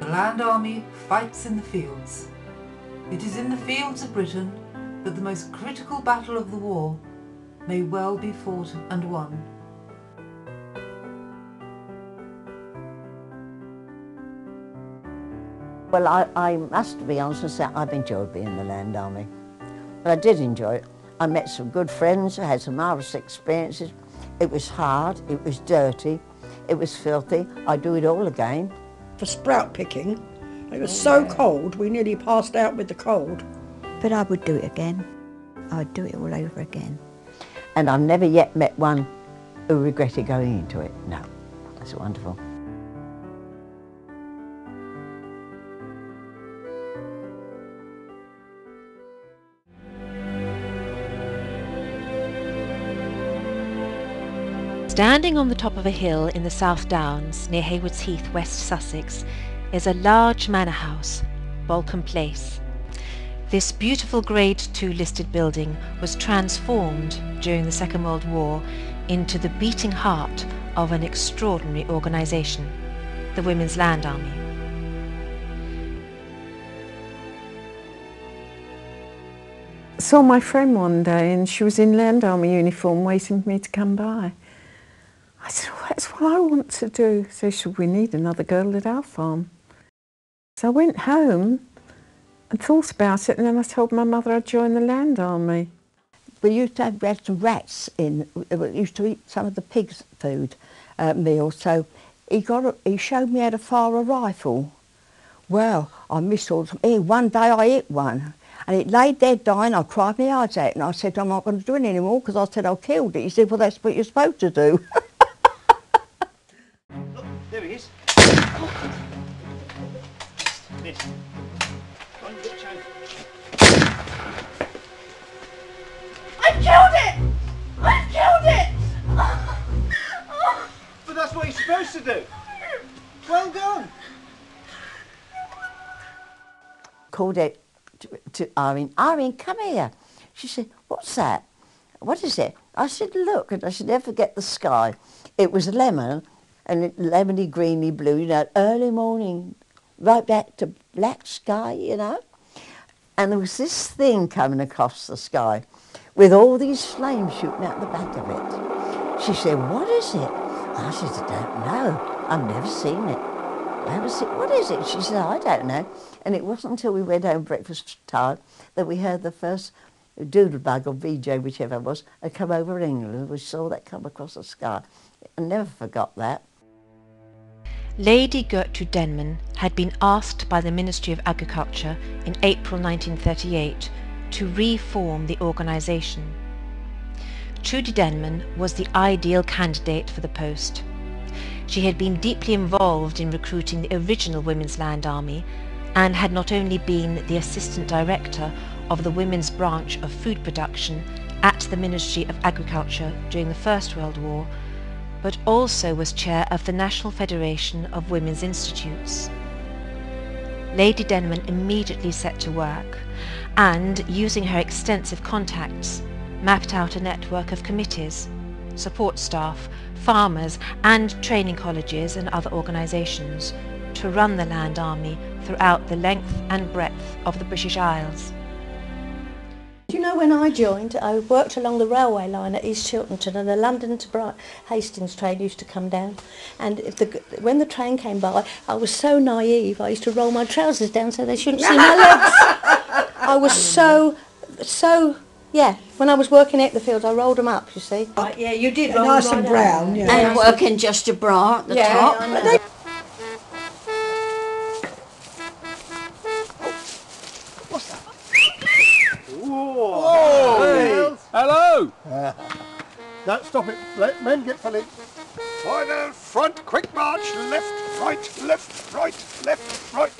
The Land Army fights in the fields. It is in the fields of Britain that the most critical battle of the war may well be fought and won. Well, I must be honest and say I've enjoyed being in the Land Army. But I did enjoy it. I met some good friends, I had some marvellous experiences. It was hard, it was dirty, it was filthy. I'd do it all again. For sprout picking, it was so cold, we nearly passed out with the cold. But I would do it again. I would do it all over again. And I've never yet met one who regretted going into it. No, that's wonderful. Standing on the top of a hill in the South Downs, near Haywards Heath, West Sussex, is a large manor house, Balcombe Place. This beautiful Grade II listed building was transformed during the Second World War into the beating heart of an extraordinary organisation, the Women's Land Army. Saw my friend one day and she was in Land Army uniform waiting for me to come by. I said, well, that's what I want to do. So she said, we need another girl at our farm. So I went home and thought about it, and then I told my mother I'd join the Land Army. We used to have had some rats in, we used to eat some of the pigs' food meal, so he showed me how to fire a rifle. Well, I missed all the time. One day I hit one, and it laid there dying. I cried my eyes out, and I said, I'm not going to do it anymore, because I said I killed it. He said, well, that's what you're supposed to do. Look, there he is. This. Go on, get changed. I killed it! I killed it! But that's what you're supposed to do. Well done. Called it to Irene, Irene, come here. She said, what's that? What is it? I said, look, and I should never forget the sky. It was lemon, and lemony, greeny blue, you know, early morning, right back to black sky, you know. And there was this thing coming across the sky with all these flames shooting out the back of it. She said, what is it? I said, I don't know. I've never seen it. I never seen, what is it? She said, I don't know. And it wasn't until we went home breakfast time that we heard the first doodlebug or VJ, whichever it was, had come over England. We saw that come across the sky. I never forgot that. Lady Gertrude Denman had been asked by the Ministry of Agriculture in April 1938 to reform the organisation. Trudy Denman was the ideal candidate for the post. She had been deeply involved in recruiting the original Women's Land Army and had not only been the Assistant Director of the Women's Branch of Food Production at the Ministry of Agriculture during the First World War, but also was chair of the National Federation of Women's Institutes. Lady Denman immediately set to work and, using her extensive contacts, mapped out a network of committees, support staff, farmers and training colleges and other organisations to run the Land Army throughout the length and breadth of the British Isles. Do you know, when I joined, I worked along the railway line at East Chilternton, and the London to Hastings train used to come down, and when the train came by, I was so naive, I used to roll my trousers down so they shouldn't see my legs. I was so, yeah, when I was working at the field, I rolled them up, you see. Right, yeah, you did. Nice and brown, yeah. And working just a bra at the top. I know. Whoa! Hello! Don't stop it. Let men get filling. Final front, quick march, left, right, left, right.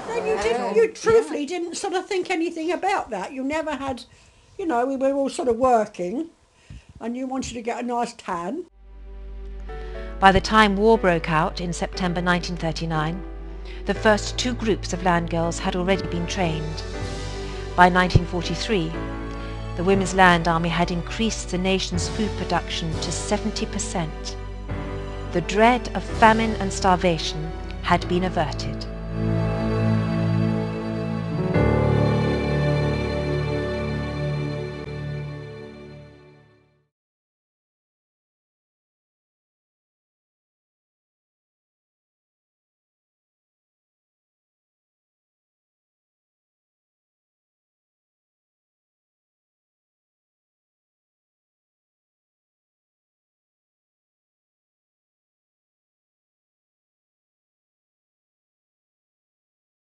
Then you truthfully didn't sort of think anything about that. You never had, you know, we were all sort of working and you wanted to get a nice tan. By the time war broke out in September 1939, the first two groups of land girls had already been trained. By 1943, the Women's Land Army had increased the nation's food production to 70%. the dread of famine and starvation had been averted.